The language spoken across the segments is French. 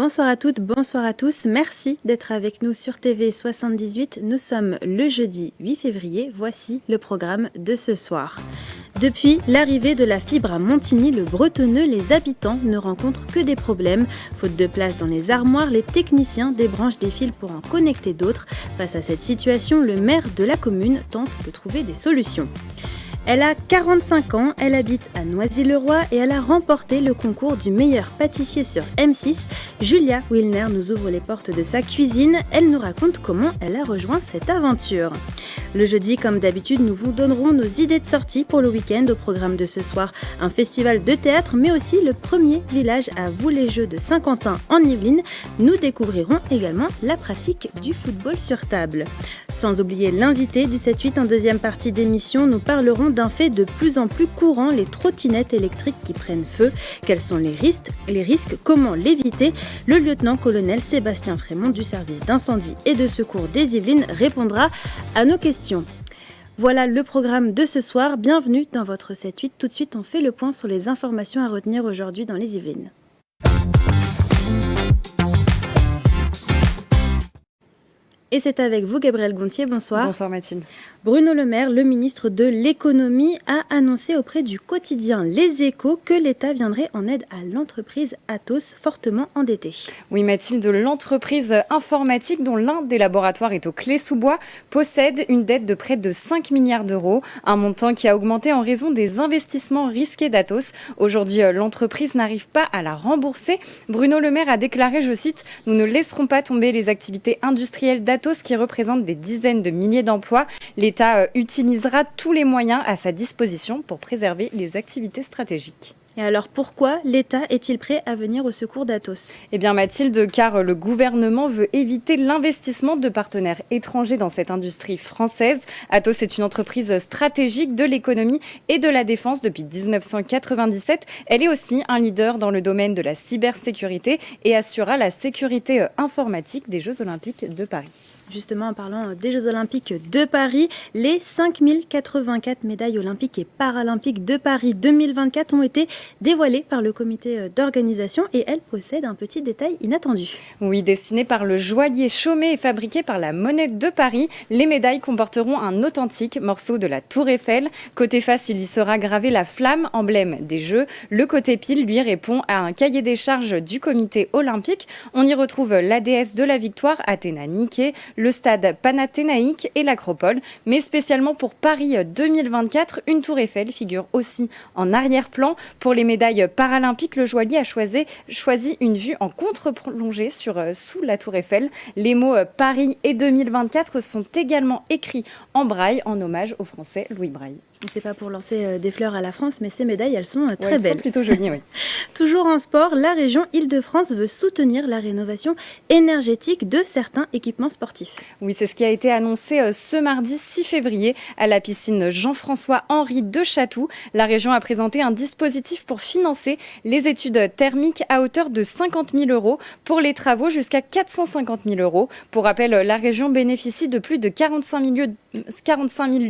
Bonsoir à toutes, bonsoir à tous. Merci d'être avec nous sur TV 78. Nous sommes le jeudi 8 février. Voici le programme de ce soir. Depuis l'arrivée de la fibre à Montigny-le-Bretonneux, les habitants ne rencontrent que des problèmes. Faute de place dans les armoires, les techniciens débranchent des fils pour en connecter d'autres. Face à cette situation, le maire de la commune tente de trouver des solutions. Elle a 45 ans, elle habite à Noisy-le-Roi et elle a remporté le concours du meilleur pâtissier sur M6. Julia Wilner nous ouvre les portes de sa cuisine. Elle nous raconte comment elle a rejoint cette aventure. Le jeudi, comme d'habitude, nous vous donnerons nos idées de sortie pour le week-end. Au programme de ce soir, un festival de théâtre, mais aussi le premier village à Vous-les-Jeux de Saint-Quentin en Yvelines. Nous découvrirons également la pratique du football sur table. Sans oublier l'invité du 7-8 en deuxième partie d'émission, nous parlerons d'un fait de plus en plus courant, les trottinettes électriques qui prennent feu. Quels sont les risques, comment l'éviter? Le lieutenant-colonel Sébastien Frémont du service d'incendie et de secours des Yvelines répondra à nos questions. Voilà le programme de ce soir. Bienvenue dans votre 7-8. Tout de suite, on fait le point sur les informations à retenir aujourd'hui dans les Yvelines. Et c'est avec vous, Gabriel Gontier. Bonsoir. Bonsoir Mathilde. Bruno Le Maire, le ministre de l'économie, a annoncé auprès du quotidien Les Échos que l'État viendrait en aide à l'entreprise Atos, fortement endettée. Oui Mathilde, l'entreprise informatique dont l'un des laboratoires est au Clé-sous-Bois possède une dette de près de 5 milliards d'euros, un montant qui a augmenté en raison des investissements risqués d'Atos. Aujourd'hui, l'entreprise n'arrive pas à la rembourser. Bruno Le Maire a déclaré, je cite, « Nous ne laisserons pas tomber les activités industrielles d'Atos qui représentent des dizaines de milliers d'emplois. L'État utilisera tous les moyens à sa disposition pour préserver les activités stratégiques. » Et alors pourquoi l'État est-il prêt à venir au secours d'Atos ? Eh bien Mathilde, car le gouvernement veut éviter l'investissement de partenaires étrangers dans cette industrie française. Atos est une entreprise stratégique de l'économie et de la défense depuis 1997. Elle est aussi un leader dans le domaine de la cybersécurité et assurera la sécurité informatique des Jeux Olympiques de Paris. Justement, en parlant des Jeux Olympiques de Paris, les 5084 médailles olympiques et paralympiques de Paris 2024 ont été dévoilées par le comité d'organisation et elles possèdent un petit détail inattendu. Oui, dessinées par le joaillier Chaumet et fabriquées par la Monnaie de Paris, les médailles comporteront un authentique morceau de la Tour Eiffel. Côté face, il y sera gravé la flamme, emblème des Jeux. Le côté pile, lui, répond à un cahier des charges du comité olympique. On y retrouve la déesse de la victoire, Athéna Niké, le stade panathénaïque et l'acropole. Mais spécialement pour Paris 2024, une Tour Eiffel figure aussi en arrière-plan. Pour les médailles paralympiques, le joaillier a choisi une vue en contre-plongée sous la Tour Eiffel. Les mots Paris et 2024 sont également écrits en braille en hommage au Français Louis Braille. C'est pas pour lancer des fleurs à la France, mais ces médailles, elles sont très belles. Elles sont plutôt jolies, oui. Toujours en sport, la région Île-de-France veut soutenir la rénovation énergétique de certains équipements sportifs. Oui, c'est ce qui a été annoncé ce mardi 6 février à la piscine Jean-François-Henri de Chatou. La région a présenté un dispositif pour financer les études thermiques à hauteur de 50 000 euros pour les travaux jusqu'à 450 000 euros. Pour rappel, la région bénéficie de plus de 45 000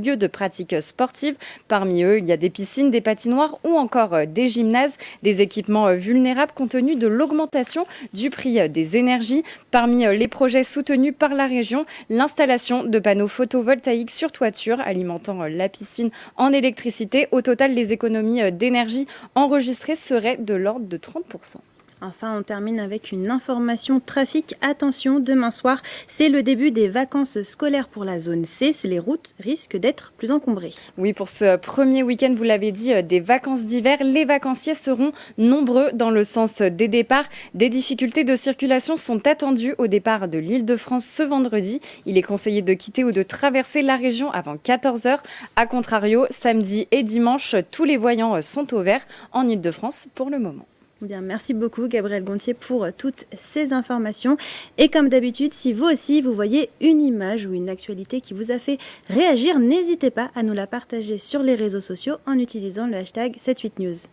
lieux de pratiques sportives. Parmi eux, il y a des piscines, des patinoires ou encore des gymnases, des équipements vulnérables compte tenu de l'augmentation du prix des énergies. Parmi les projets soutenus par la région, l'installation de panneaux photovoltaïques sur toiture alimentant la piscine en électricité. Au total, les économies d'énergie enregistrées seraient de l'ordre de 30%. Enfin, on termine avec une information trafic. Attention, demain soir, c'est le début des vacances scolaires pour la zone C. Les routes risquent d'être plus encombrées. Oui, pour ce premier week-end, vous l'avez dit, des vacances d'hiver, les vacanciers seront nombreux dans le sens des départs. Des difficultés de circulation sont attendues au départ de l'Île-de-France ce vendredi. Il est conseillé de quitter ou de traverser la région avant 14h. A contrario, samedi et dimanche, tous les voyants sont au vert en Île-de-France pour le moment. Bien, merci beaucoup Gabriel Gontier pour toutes ces informations. Et comme d'habitude, si vous aussi vous voyez une image ou une actualité qui vous a fait réagir, n'hésitez pas à nous la partager sur les réseaux sociaux en utilisant le hashtag 78news.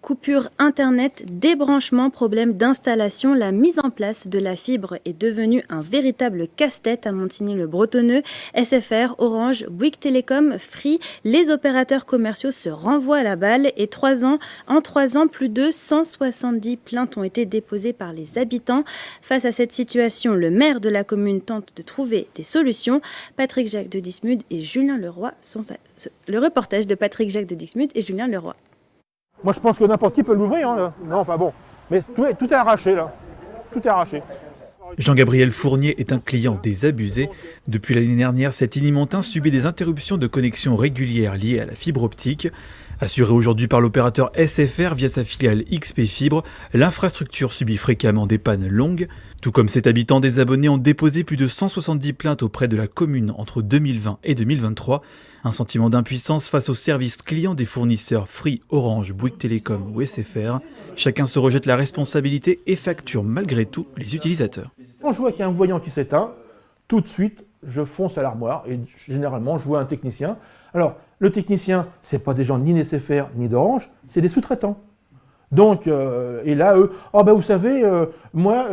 Coupure Internet, débranchement, problème d'installation, la mise en place de la fibre est devenue un véritable casse-tête à Montigny-le-Bretonneux. SFR, Orange, Bouygues Télécom, Free, les opérateurs commerciaux se renvoient la balle et en 3 ans, plus de 170 plaintes ont été déposées par les habitants. Face à cette situation, le maire de la commune tente de trouver des solutions. Patrick Jacques de Dixmude et Julien Leroy le reportage de Patrick Jacques de Dixmude et Julien Leroy. Moi, je pense que n'importe qui peut l'ouvrir. Hein. Non, enfin bon. Mais tout est arraché, là. Tout est arraché. Jean-Gabriel Fournier est un client désabusé. Depuis l'année dernière, cet Inimontin subit des interruptions de connexion régulières liées à la fibre optique. Assurée aujourd'hui par l'opérateur SFR via sa filiale XP Fibre, l'infrastructure subit fréquemment des pannes longues. Tout comme cet habitant, des abonnés ont déposé plus de 170 plaintes auprès de la commune entre 2020 et 2023. Un sentiment d'impuissance face aux services clients des fournisseurs Free, Orange, Bouygues Télécom ou SFR. Chacun se rejette la responsabilité et facture malgré tout les utilisateurs. Quand je vois qu'il y a un voyant qui s'éteint, tout de suite, je fonce à l'armoire et généralement, je vois un technicien. Alors, le technicien, ce n'est pas des gens ni d'SFR ni d'Orange, c'est des sous-traitants. Donc, et là, eux, vous savez, moi,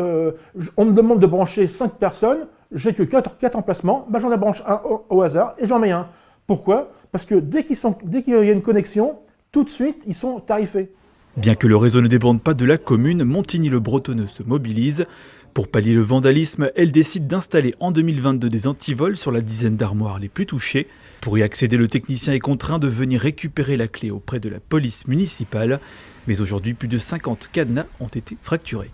on me demande de brancher 5 personnes, j'ai que 4 emplacements, j'en branche un au hasard et j'en mets un. Pourquoi ? Parce que dès qu'il y a une connexion, tout de suite, ils sont tarifés. Bien que le réseau ne dépende pas de la commune, Montigny-le-Bretonneux se mobilise. Pour pallier le vandalisme, elle décide d'installer en 2022 des antivols sur la dizaine d'armoires les plus touchées. Pour y accéder, le technicien est contraint de venir récupérer la clé auprès de la police municipale. Mais aujourd'hui, plus de 50 cadenas ont été fracturés.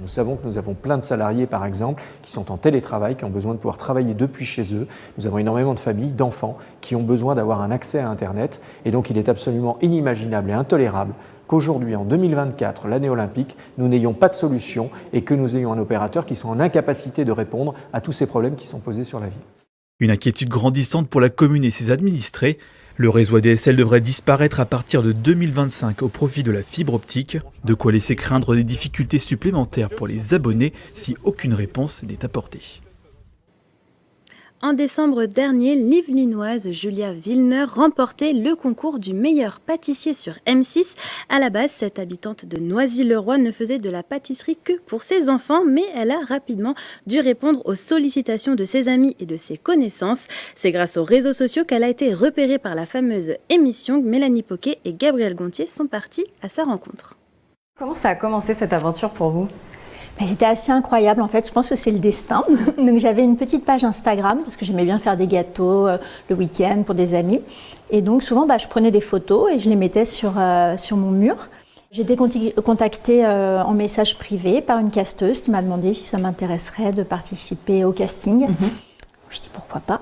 Nous savons que nous avons plein de salariés, par exemple, qui sont en télétravail, qui ont besoin de pouvoir travailler depuis chez eux. Nous avons énormément de familles, d'enfants, qui ont besoin d'avoir un accès à Internet. Et donc, il est absolument inimaginable et intolérable qu'aujourd'hui, en 2024, l'année olympique, nous n'ayons pas de solution et que nous ayons un opérateur qui soit en incapacité de répondre à tous ces problèmes qui sont posés sur la ville. Une inquiétude grandissante pour la commune et ses administrés. Le réseau ADSL devrait disparaître à partir de 2025 au profit de la fibre optique, de quoi laisser craindre des difficultés supplémentaires pour les abonnés si aucune réponse n'est apportée. En décembre dernier, l'Yvelinoise Julia Villeneuve remportait le concours du meilleur pâtissier sur M6. À la base, cette habitante de Noisy-le-Roi ne faisait de la pâtisserie que pour ses enfants, mais elle a rapidement dû répondre aux sollicitations de ses amis et de ses connaissances. C'est grâce aux réseaux sociaux qu'elle a été repérée par la fameuse émission. Mélanie Poquet et Gabriel Gontier sont partis à sa rencontre. Comment ça a commencé cette aventure pour vous ? C'était assez incroyable en fait, je pense que c'est le destin. Donc j'avais une petite page Instagram parce que j'aimais bien faire des gâteaux le week-end pour des amis. Et donc souvent je prenais des photos et je les mettais sur mon mur. J'ai été contactée en message privé par une casteuse qui m'a demandé si ça m'intéresserait de participer au casting. Je dis pourquoi pas.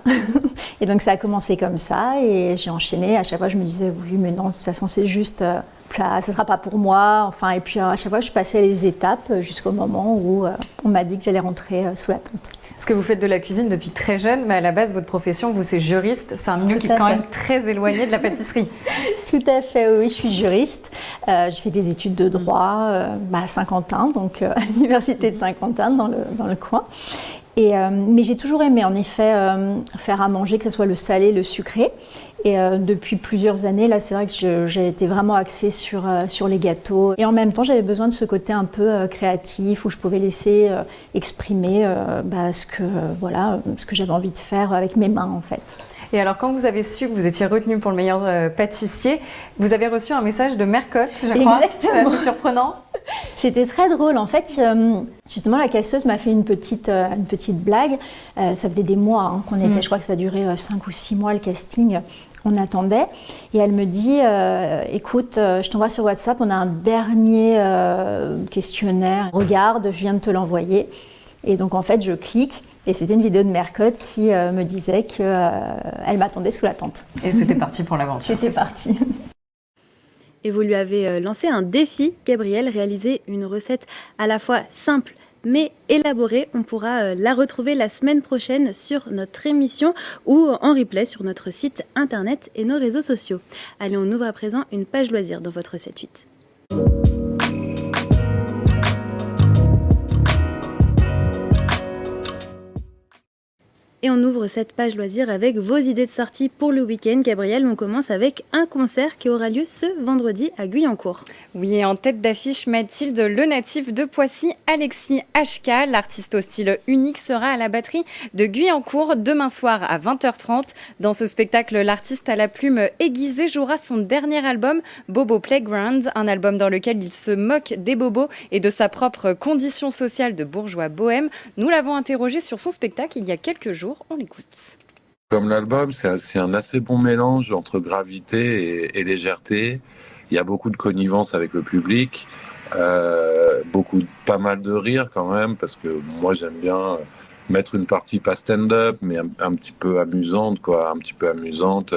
Et donc ça a commencé comme ça et j'ai enchaîné. À chaque fois je me disais oui mais non, de toute façon c'est juste, ça ne sera pas pour moi. Enfin, et puis à chaque fois je passais les étapes jusqu'au moment où on m'a dit que j'allais rentrer sous la tente. Parce que vous faites de la cuisine depuis très jeune, mais à la base votre profession, vous c'est juriste. C'est un milieu qui est quand même très éloigné de la pâtisserie. Tout à fait, oui, je suis juriste. J'ai fait des études de droit à Saint-Quentin, donc à l'université de Saint-Quentin dans le coin. Mais j'ai toujours aimé en effet faire à manger, que ce soit le salé, le sucré. Et depuis plusieurs années, là, c'est vrai que j'ai été vraiment axée sur les gâteaux. Et en même temps, j'avais besoin de ce côté un peu créatif où je pouvais laisser exprimer ce que j'avais envie de faire avec mes mains, en fait. Et alors, quand vous avez su que vous étiez retenu pour le meilleur pâtissier, vous avez reçu un message de Mercotte, je crois. Exactement. C'est assez surprenant. C'était très drôle. En fait, justement, la casteuse m'a fait une petite blague. Ça faisait des mois qu'on était, je crois que ça a duré 5 ou 6 mois le casting. On attendait. Et elle me dit, écoute, je t'envoie sur WhatsApp, on a un dernier questionnaire. Regarde, je viens de te l'envoyer. Et donc, en fait, je clique. Et c'était une vidéo de Mercotte qui me disait qu'elle m'attendait sous la tente. Et c'était parti pour l'aventure. C'était parti. Et vous lui avez lancé un défi, Gabriel, réaliser une recette à la fois simple mais élaborée. On pourra la retrouver la semaine prochaine sur notre émission ou en replay sur notre site internet et nos réseaux sociaux. Allez, on ouvre à présent une page loisirs dans votre 7-8. Et on ouvre cette page loisirs avec vos idées de sortie pour le week-end. Gabrielle, on commence avec un concert qui aura lieu ce vendredi à Guyancourt. Oui, et en tête d'affiche, Mathilde, le natif de Poissy, Alexis HK, l'artiste au style unique, sera à la batterie de Guyancourt demain soir à 20h30. Dans ce spectacle, l'artiste à la plume aiguisée jouera son dernier album, Bobo Playground, un album dans lequel il se moque des bobos et de sa propre condition sociale de bourgeois bohème. Nous l'avons interrogé sur son spectacle il y a quelques jours. On l'écoute. Comme l'album, c'est un assez bon mélange entre gravité et légèreté. Il y a beaucoup de connivence avec le public, pas mal de rire quand même, parce que moi j'aime bien mettre une partie pas stand-up, mais un petit peu amusante, quoi, un petit peu amusante.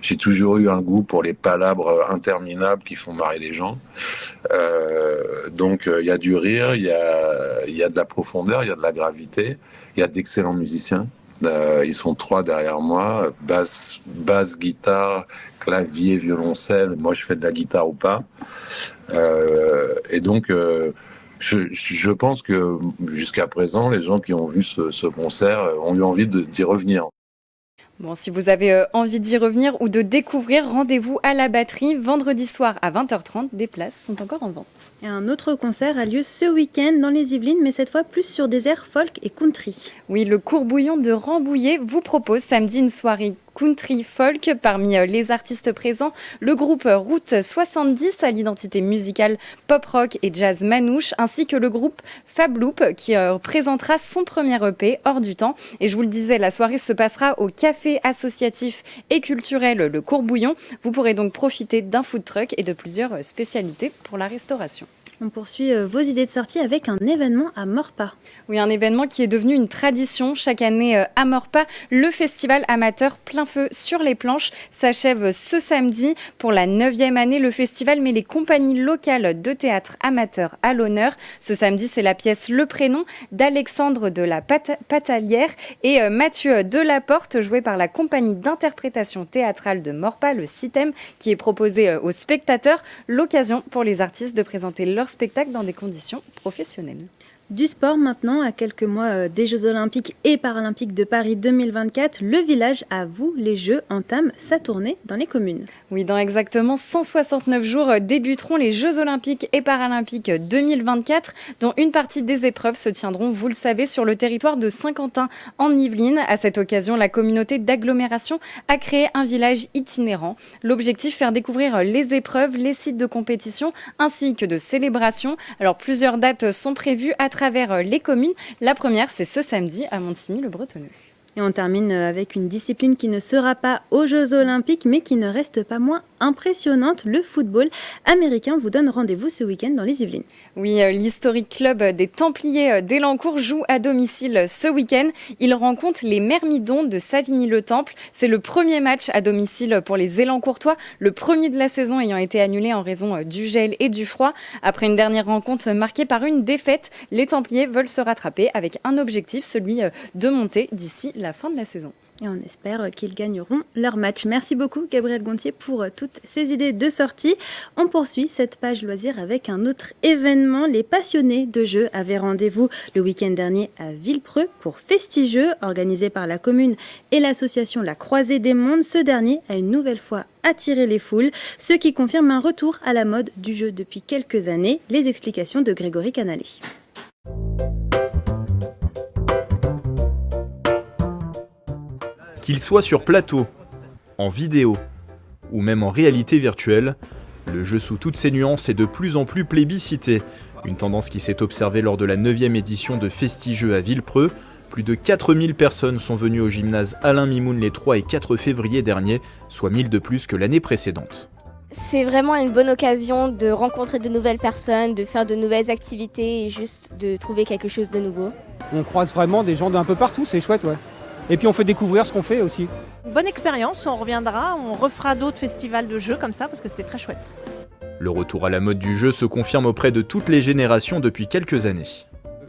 J'ai toujours eu un goût pour les palabres interminables qui font marrer les gens. Donc il y a du rire, il y a de la profondeur, il y a de la gravité, il y a d'excellents musiciens. Ils sont 3 derrière moi, basse, guitare, clavier, violoncelle. Moi, je fais de la guitare ou pas. Et donc, je pense que jusqu'à présent, les gens qui ont vu ce concert ont eu envie d'y revenir. Bon, si vous avez envie d'y revenir ou de découvrir, rendez-vous à la batterie vendredi soir à 20h30. Des places sont encore en vente. Et un autre concert a lieu ce week-end dans les Yvelines, mais cette fois plus sur des airs folk et country. Oui, le Courbouillon de Rambouillet vous propose samedi une soirée country folk. Parmi les artistes présents, le groupe Route 70 à l'identité musicale pop rock et jazz manouche, ainsi que le groupe Fab Loop qui présentera son premier EP Hors du temps. Et je vous le disais, la soirée se passera au café associatif et culturel Le Courbouillon. Vous pourrez donc profiter d'un food truck et de plusieurs spécialités pour la restauration. On poursuit vos idées de sortie avec un événement à Maurepas. Oui, un événement qui est devenu une tradition. Chaque année à Maurepas, le festival amateur Plein Feu sur les planches s'achève ce samedi. Pour la 9e année, le festival met les compagnies locales de théâtre amateur à l'honneur. Ce samedi, c'est la pièce Le Prénom d'Alexandre de la Patalière et Mathieu Delaporte, joué par la compagnie d'interprétation théâtrale de Maurepas, le CITEM, qui est proposé aux spectateurs. L'occasion pour les artistes de présenter leur spectacle dans des conditions professionnelles. Du sport maintenant, à quelques mois des Jeux Olympiques et Paralympiques de Paris 2024, le village à vous, les Jeux, entame sa tournée dans les communes. Oui, dans exactement 169 jours débuteront les Jeux Olympiques et Paralympiques 2024, dont une partie des épreuves se tiendront, vous le savez, sur le territoire de Saint-Quentin en Yvelines. À cette occasion, la communauté d'agglomération a créé un village itinérant. L'objectif, faire découvrir les épreuves, les sites de compétition ainsi que de célébration. Alors plusieurs dates sont prévues à travers les communes. La première, c'est ce samedi à Montigny-le-Bretonneux. Et on termine avec une discipline qui ne sera pas aux Jeux Olympiques, mais qui ne reste pas moins impressionnante. Le football américain vous donne rendez-vous ce week-end dans les Yvelines. Oui, l'historique club des Templiers d'Elancourt joue à domicile ce week-end. Il rencontre les Myrmidons de Savigny-le-Temple. C'est le premier match à domicile pour les Élancourtois, le premier de la saison ayant été annulé en raison du gel et du froid. Après une dernière rencontre marquée par une défaite, les Templiers veulent se rattraper avec un objectif, celui de monter d'ici la fin de la saison. Et on espère qu'ils gagneront leur match. Merci beaucoup Gabrielle Gontier pour toutes ces idées de sortie. On poursuit cette page loisirs avec un autre événement. Les passionnés de jeux avaient rendez-vous le week-end dernier à Villepreux pour Festigeux, organisé par la commune et l'association La Croisée des Mondes. Ce dernier a une nouvelle fois attiré les foules, ce qui confirme un retour à la mode du jeu depuis quelques années. Les explications de Grégory Canalé. Qu'il soit sur plateau, en vidéo ou même en réalité virtuelle, le jeu sous toutes ses nuances est de plus en plus plébiscité. Une tendance qui s'est observée lors de la 9e édition de Festigeux à Villepreux. Plus de 4000 personnes sont venues au gymnase Alain Mimoun les 3 et 4 février dernier, soit 1000 de plus que l'année précédente. C'est vraiment une bonne occasion de rencontrer de nouvelles personnes, de faire de nouvelles activités et juste de trouver quelque chose de nouveau. On croise vraiment des gens d'un peu partout, c'est chouette, ouais. Et puis on fait découvrir ce qu'on fait aussi. Bonne expérience, on reviendra, on refera d'autres festivals de jeux comme ça parce que c'était très chouette. Le retour à la mode du jeu se confirme auprès de toutes les générations depuis quelques années.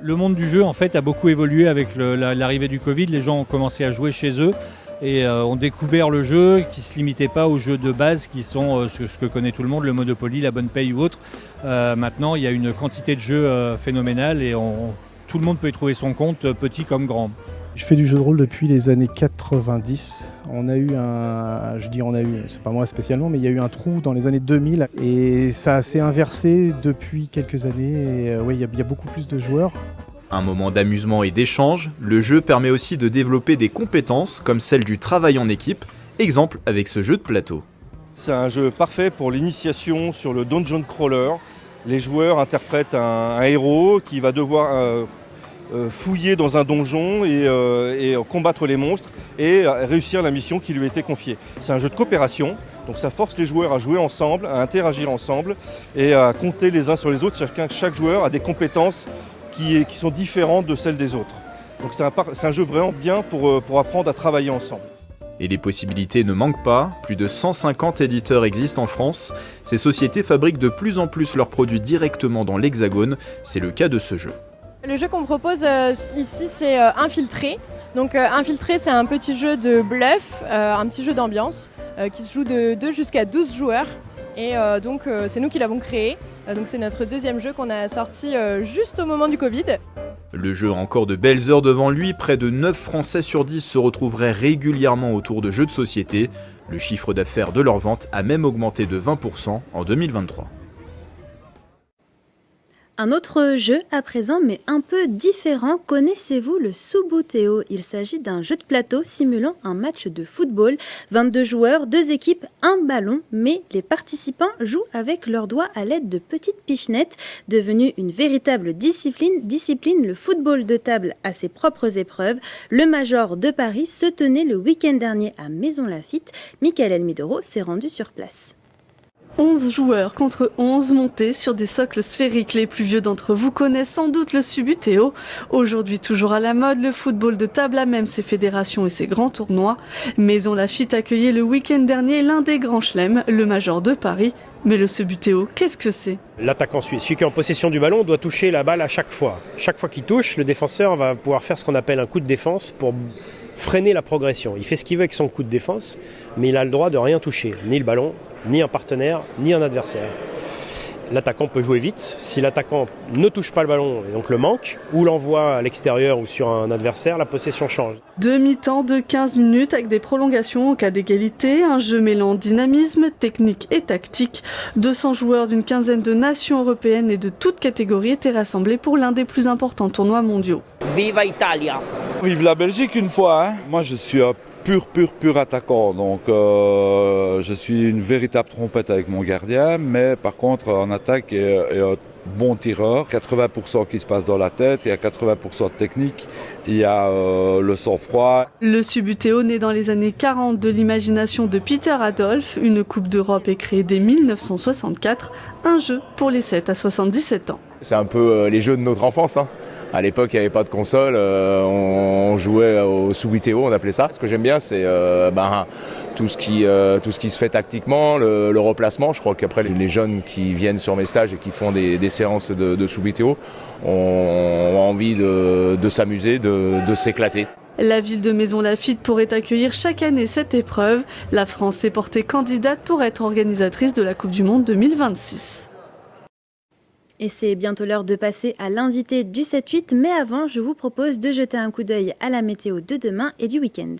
Le monde du jeu en fait a beaucoup évolué avec l'arrivée du Covid. Les gens ont commencé à jouer chez eux et ont découvert le jeu qui ne se limitait pas aux jeux de base qui sont ce que connaît tout le monde, le Monopoly, la Bonne Paye ou autre. Maintenant il y a une quantité de jeux phénoménale et tout le monde peut y trouver son compte, petit comme grand. Je fais du jeu de rôle depuis les années 90. C'est pas moi spécialement, mais il y a eu un trou dans les années 2000 et ça s'est inversé depuis quelques années. Et il y a beaucoup plus de joueurs. Un moment d'amusement et d'échange, le jeu permet aussi de développer des compétences comme celle du travail en équipe, exemple avec ce jeu de plateau. C'est un jeu parfait pour l'initiation sur le dungeon crawler. Les joueurs interprètent un héros qui va devoir fouiller dans un donjon et combattre les monstres et réussir la mission qui lui a été confiée. C'est un jeu de coopération, donc ça force les joueurs à jouer ensemble, à interagir ensemble et à compter les uns sur les autres. Chaque joueur a des compétences qui sont différentes de celles des autres. Donc c'est un jeu vraiment bien pour apprendre à travailler ensemble. Et les possibilités ne manquent pas, plus de 150 éditeurs existent en France. Ces sociétés fabriquent de plus en plus leurs produits directement dans l'Hexagone, c'est le cas de ce jeu. Le jeu qu'on propose ici, c'est Infiltré. Donc Infiltré, c'est un petit jeu de bluff, un petit jeu d'ambiance qui se joue de 2 jusqu'à 12 joueurs. Et donc c'est nous qui l'avons créé. Donc c'est notre deuxième jeu qu'on a sorti juste au moment du Covid. Le jeu a encore de belles heures devant lui, près de 9 Français sur 10 se retrouveraient régulièrement autour de jeux de société. Le chiffre d'affaires de leur vente a même augmenté de 20% en 2023. Un autre jeu à présent, mais un peu différent. Connaissez-vous le Subbuteo ? Il s'agit d'un jeu de plateau simulant un match de football. 22 joueurs, 2 équipes, 1 ballon, mais les participants jouent avec leurs doigts à l'aide de petites pichenettes. Devenu une véritable discipline, le football de table a ses propres épreuves. Le Major de Paris se tenait le week-end dernier à Maisons-Laffitte. Michael Elmidoro s'est rendu sur place. 11 joueurs contre 11 montés sur des socles sphériques. Les plus vieux d'entre vous connaissent sans doute le Subbuteo. Aujourd'hui toujours à la mode, le football de table a même ses fédérations et ses grands tournois. Maisons-Laffitte accueillait le week-end dernier l'un des grands chelems, le Major de Paris. Mais le Subbuteo, qu'est-ce que c'est ? L'attaquant suisse, celui qui est en possession du ballon, doit toucher la balle à chaque fois. Chaque fois qu'il touche, le défenseur va pouvoir faire ce qu'on appelle un coup de défense pour freiner la progression. Il fait ce qu'il veut avec son coup de défense, mais il a le droit de rien toucher, ni le ballon, ni un partenaire, ni un adversaire. L'attaquant peut jouer vite. Si l'attaquant ne touche pas le ballon et donc le manque, ou l'envoie à l'extérieur ou sur un adversaire, la possession change. Demi-temps de 15 minutes avec des prolongations en cas d'égalité, un jeu mêlant dynamisme, technique et tactique. 200 joueurs d'une quinzaine de nations européennes et de toutes catégories étaient rassemblés pour l'un des plus importants tournois mondiaux. Viva Italia! Vive la Belgique une fois, hein. Moi je suis un pur attaquant, donc je suis une véritable trompette avec mon gardien, mais par contre en attaque il y a un bon tireur, 80% qui se passe dans la tête, il y a 80% de technique, il y a le sang-froid. Le Subbuteo naît dans les années 40 de l'imagination de Peter Adolphe, une Coupe d'Europe est créée dès 1964, un jeu pour les 7 à 77 ans. C'est un peu les jeux de notre enfance, hein. À l'époque, il n'y avait pas de console, on jouait au Subbuteo, on appelait ça. Ce que j'aime bien, c'est tout ce qui se fait tactiquement, le replacement. Je crois qu'après, les jeunes qui viennent sur mes stages et qui font des séances de Subbuteo ont envie de s'amuser, de s'éclater. La ville de Maisons-Laffitte pourrait accueillir chaque année cette épreuve. La France s'est portée candidate pour être organisatrice de la Coupe du Monde 2026. Et c'est bientôt l'heure de passer à l'invité du 7-8, mais avant, je vous propose de jeter un coup d'œil à la météo de demain et du week-end.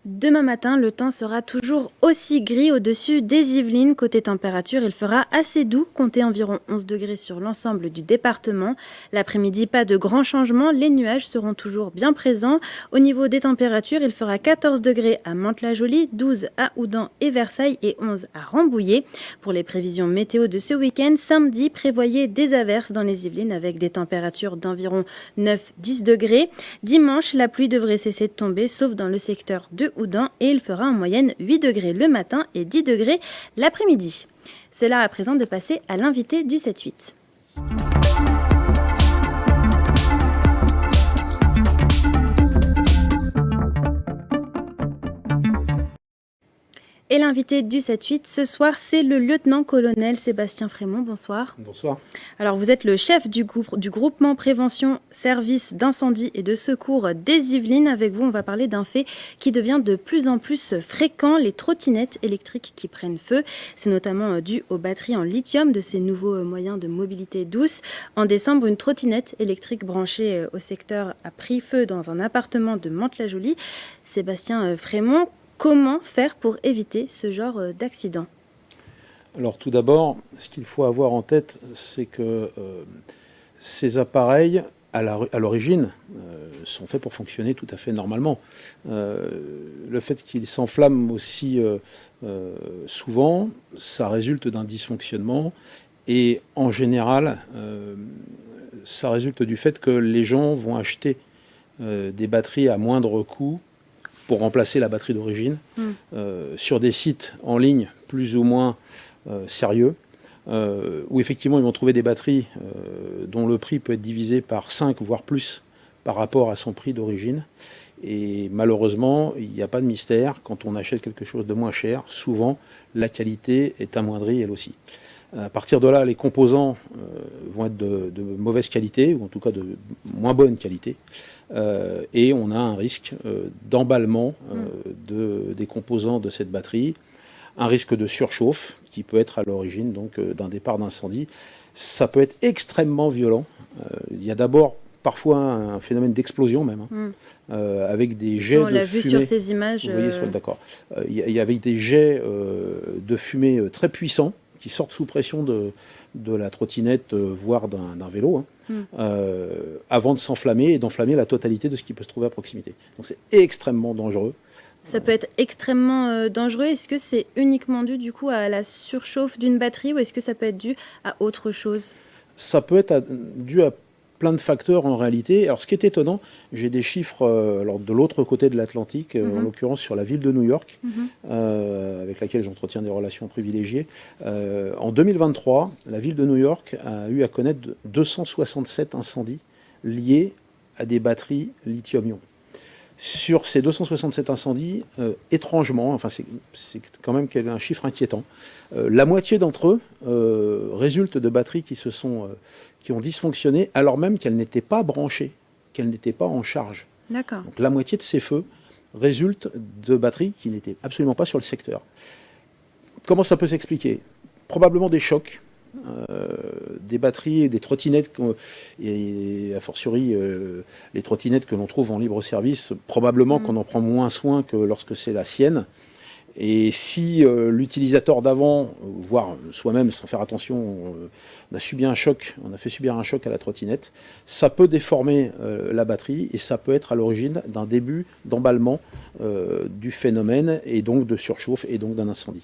Demain matin, le temps sera toujours aussi gris au-dessus des Yvelines. Côté température, il fera assez doux, comptez environ 11 degrés sur l'ensemble du département. L'après-midi, pas de grands changements, les nuages seront toujours bien présents. Au niveau des températures, il fera 14 degrés à Mantes-la-Jolie, 12 à Houdan et Versailles et 11 à Rambouillet. Pour les prévisions météo de ce week-end, samedi, prévoyez des averses dans les Yvelines avec des températures d'environ 9-10 degrés. Dimanche, la pluie devrait cesser de tomber, sauf dans le secteur de Houdan, et il fera en moyenne 8 degrés le matin et 10 degrés l'après-midi. C'est l'heure à présent de passer à l'invité du 7-8. Et l'invité du 7-8 ce soir, c'est le lieutenant-colonel Sébastien Frémont. Bonsoir. Bonsoir. Alors, vous êtes le chef du groupement prévention, service d'incendie et de secours des Yvelines. Avec vous, on va parler d'un fait qui devient de plus en plus fréquent, les trottinettes électriques qui prennent feu. C'est notamment dû aux batteries en lithium de ces nouveaux moyens de mobilité douce. En décembre, une trottinette électrique branchée au secteur a pris feu dans un appartement de Mantes-la-Jolie. Sébastien Frémont, comment faire pour éviter ce genre d'accident ? Alors tout d'abord, ce qu'il faut avoir en tête, c'est que ces appareils, à l'origine, sont faits pour fonctionner tout à fait normalement. Le fait qu'ils s'enflamment aussi souvent, ça résulte d'un dysfonctionnement et en général, ça résulte du fait que les gens vont acheter des batteries à moindre coût pour remplacer la batterie d'origine sur des sites en ligne plus ou moins sérieux, où effectivement ils vont trouver des batteries dont le prix peut être divisé par 5 voire plus par rapport à son prix d'origine. Et malheureusement, il n'y a pas de mystère, quand on achète quelque chose de moins cher, souvent la qualité est amoindrie elle aussi. À partir de là, les composants vont être de mauvaise qualité, ou en tout cas de moins bonne qualité, et on a un risque d'emballement des composants de cette batterie, un risque de surchauffe qui peut être à l'origine donc d'un départ d'incendie. Ça peut être extrêmement violent. Il y a d'abord parfois un phénomène d'explosion même, avec des jets de fumée. On l'a vu sur ces images. Vous voyez, d'accord. Il y avait des jets de fumée très puissants qui sortent sous pression de la trottinette, voire d'un vélo, avant de s'enflammer et d'enflammer la totalité de ce qui peut se trouver à proximité. Donc c'est extrêmement dangereux. Ça peut être extrêmement dangereux. Est-ce que c'est uniquement dû du coup à la surchauffe d'une batterie ou est-ce que ça peut être dû à autre chose ? Ça peut être dû à plein de facteurs en réalité. Alors ce qui est étonnant, j'ai des chiffres de l'autre côté de l'Atlantique, en l'occurrence sur la ville de New York, avec laquelle j'entretiens des relations privilégiées. En 2023, la ville de New York a eu à connaître 267 incendies liés à des batteries lithium-ion. Sur ces 267 incendies, étrangement, enfin c'est quand même un chiffre inquiétant, la moitié d'entre eux résultent de batteries qui ont dysfonctionné alors même qu'elles n'étaient pas branchées, qu'elles n'étaient pas en charge. D'accord. Donc la moitié de ces feux résultent de batteries qui n'étaient absolument pas sur le secteur. Comment ça peut s'expliquer ? Probablement des chocs. Des batteries, des trottinettes, et a fortiori les trottinettes que l'on trouve en libre service, probablement qu'on en prend moins soin que lorsque c'est la sienne. Et si l'utilisateur d'avant, voire soi-même sans faire attention, on a fait subir un choc à la trottinette, ça peut déformer la batterie et ça peut être à l'origine d'un début d'emballement du phénomène et donc de surchauffe et donc d'un incendie.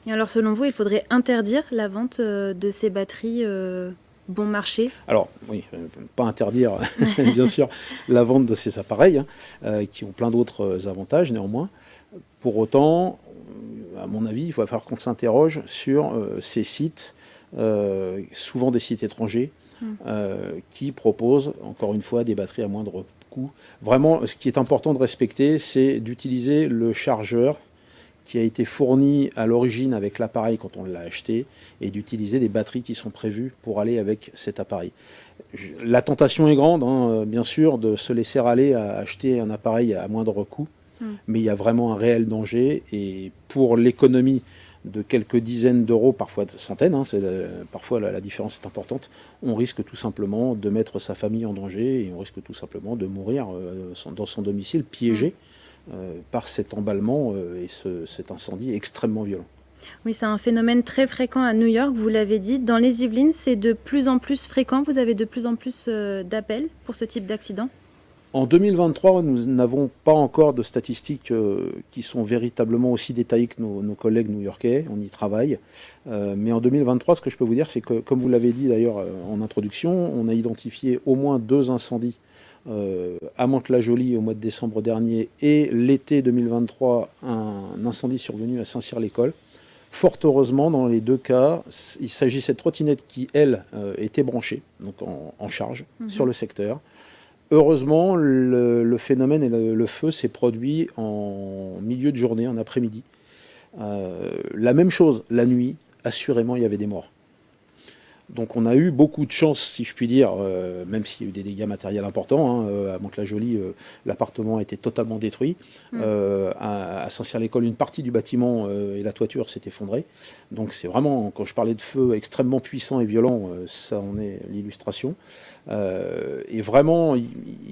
Et alors, selon vous, il faudrait interdire la vente de ces batteries bon marché ? Alors, oui, pas interdire, bien sûr, la vente de ces appareils, qui ont plein d'autres avantages, néanmoins. Pour autant, à mon avis, il va falloir qu'on s'interroge sur ces sites, souvent des sites étrangers, qui proposent, encore une fois, des batteries à moindre coût. Vraiment, ce qui est important de respecter, c'est d'utiliser le chargeur qui a été fourni à l'origine avec l'appareil quand on l'a acheté, et d'utiliser des batteries qui sont prévues pour aller avec cet appareil. La tentation est grande, bien sûr, de se laisser aller à acheter un appareil à moindre coût, mais il y a vraiment un réel danger, et pour l'économie de quelques dizaines d'euros, parfois de centaines, parfois la différence est importante, on risque tout simplement de mettre sa famille en danger, et on risque tout simplement de mourir dans son domicile, piégé par cet emballement et cet incendie extrêmement violent. Oui, c'est un phénomène très fréquent à New York, vous l'avez dit. Dans les Yvelines, c'est de plus en plus fréquent. Vous avez de plus en plus d'appels pour ce type d'accident ? En 2023, nous n'avons pas encore de statistiques qui sont véritablement aussi détaillées que nos collègues new-yorkais. On y travaille. Mais en 2023, ce que je peux vous dire, c'est que, comme vous l'avez dit d'ailleurs en introduction, on a identifié au moins 2 incendies à Mantes-la-Jolie au mois de décembre dernier, et l'été 2023, un incendie survenu à Saint-Cyr-l'École. Fort heureusement, dans les 2 cas, il s'agissait de trottinettes qui, elles, étaient branchées, donc en charge, sur le secteur. Heureusement, le phénomène et le feu s'est produit en milieu de journée, en après-midi. La même chose, la nuit, assurément, il y avait des morts. Donc on a eu beaucoup de chance, si je puis dire, même s'il y a eu des dégâts matériels importants. À Mantes-la-Jolie, l'appartement a été totalement détruit. À Saint-Cyr-l'École, une partie du bâtiment et la toiture s'est effondrée. Donc c'est vraiment, quand je parlais de feu extrêmement puissant et violent, ça en est l'illustration. Et vraiment, il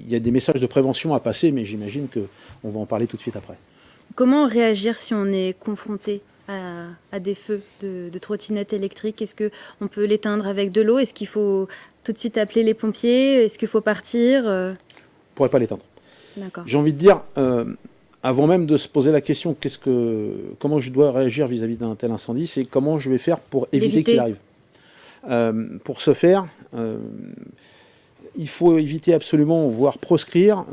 y a des messages de prévention à passer, mais j'imagine qu'on va en parler tout de suite après. Comment réagir si on est confronté à des feux de trottinettes électriques? Est-ce qu'on peut l'éteindre avec de l'eau? Est-ce qu'il faut tout de suite appeler les pompiers? Est-ce qu'il faut partir? On ne pourrait pas l'éteindre. D'accord. J'ai envie de dire, avant même de se poser la question comment je dois réagir vis-à-vis d'un tel incendie, c'est comment je vais faire pour éviter qu'il arrive. Pour ce faire, il faut éviter absolument, voire proscrire,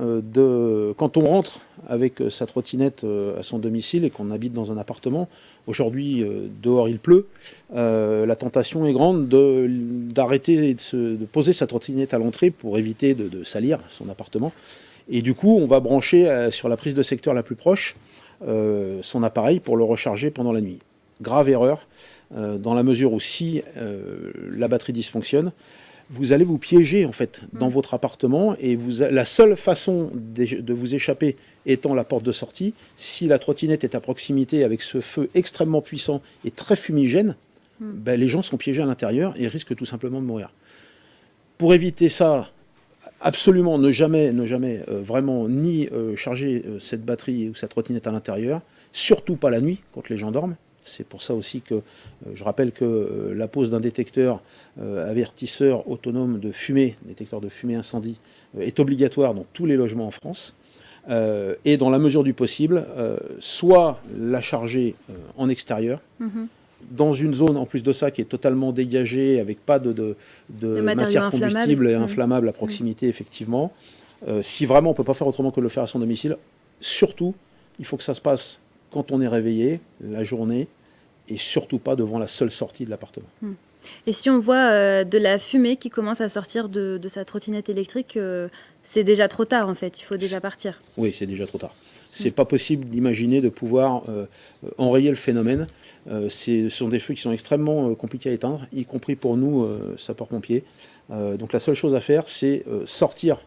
quand on rentre avec sa trottinette à son domicile et qu'on habite dans un appartement. Aujourd'hui, dehors il pleut, la tentation est grande d'arrêter et de poser sa trottinette à l'entrée pour éviter de salir son appartement. Et du coup, on va brancher sur la prise de secteur la plus proche son appareil pour le recharger pendant la nuit. Grave erreur, dans la mesure où si la batterie dysfonctionne, vous allez vous piéger en fait dans votre appartement et la seule façon de vous échapper étant la porte de sortie. Si la trottinette est à proximité avec ce feu extrêmement puissant et très fumigène, les gens sont piégés à l'intérieur et risquent tout simplement de mourir. Pour éviter ça, absolument ne jamais vraiment ni charger cette batterie ou cette trottinette à l'intérieur, surtout pas la nuit quand les gens dorment. C'est pour ça aussi que je rappelle que la pose d'un détecteur avertisseur autonome de fumée, détecteur de fumée incendie, est obligatoire dans tous les logements en France. Et dans la mesure du possible, soit la charger en extérieur, dans une zone en plus de ça qui est totalement dégagée, avec pas de matière combustible et inflammable à proximité, effectivement. Si vraiment on ne peut pas faire autrement que de le faire à son domicile, surtout, il faut que ça se passe quand on est réveillé, la journée, et surtout pas devant la seule sortie de l'appartement. Et si on voit de la fumée qui commence à sortir de sa trottinette électrique, c'est déjà trop tard en fait, il faut déjà partir. Oui, c'est déjà trop tard. C'est pas possible d'imaginer de pouvoir enrayer le phénomène. Ce sont des feux qui sont extrêmement compliqués à éteindre, y compris pour nous, sapeurs-pompiers. Donc la seule chose à faire, c'est sortir,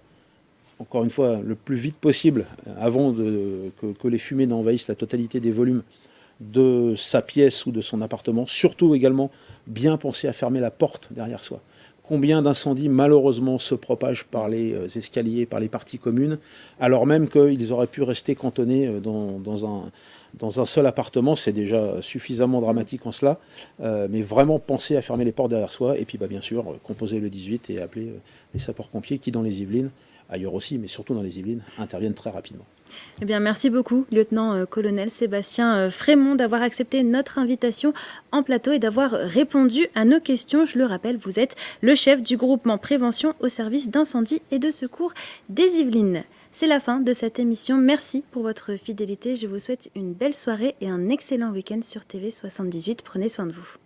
encore une fois, le plus vite possible, avant que les fumées n'envahissent la totalité des volumes de sa pièce ou de son appartement. Surtout également, bien penser à fermer la porte derrière soi. Combien d'incendies, malheureusement, se propagent par les escaliers, par les parties communes, alors même qu'ils auraient pu rester cantonnés dans un seul appartement. C'est déjà suffisamment dramatique en cela, mais vraiment penser à fermer les portes derrière soi, et puis bien sûr, composer le 18 et appeler les sapeurs-pompiers qui, dans les Yvelines, ailleurs aussi, mais surtout dans les Yvelines, interviennent très rapidement. Eh bien, merci beaucoup, lieutenant-colonel Sébastien Frémont, d'avoir accepté notre invitation en plateau et d'avoir répondu à nos questions. Je le rappelle, vous êtes le chef du groupement prévention au service d'incendie et de secours des Yvelines. C'est la fin de cette émission. Merci pour votre fidélité. Je vous souhaite une belle soirée et un excellent week-end sur TV78. Prenez soin de vous.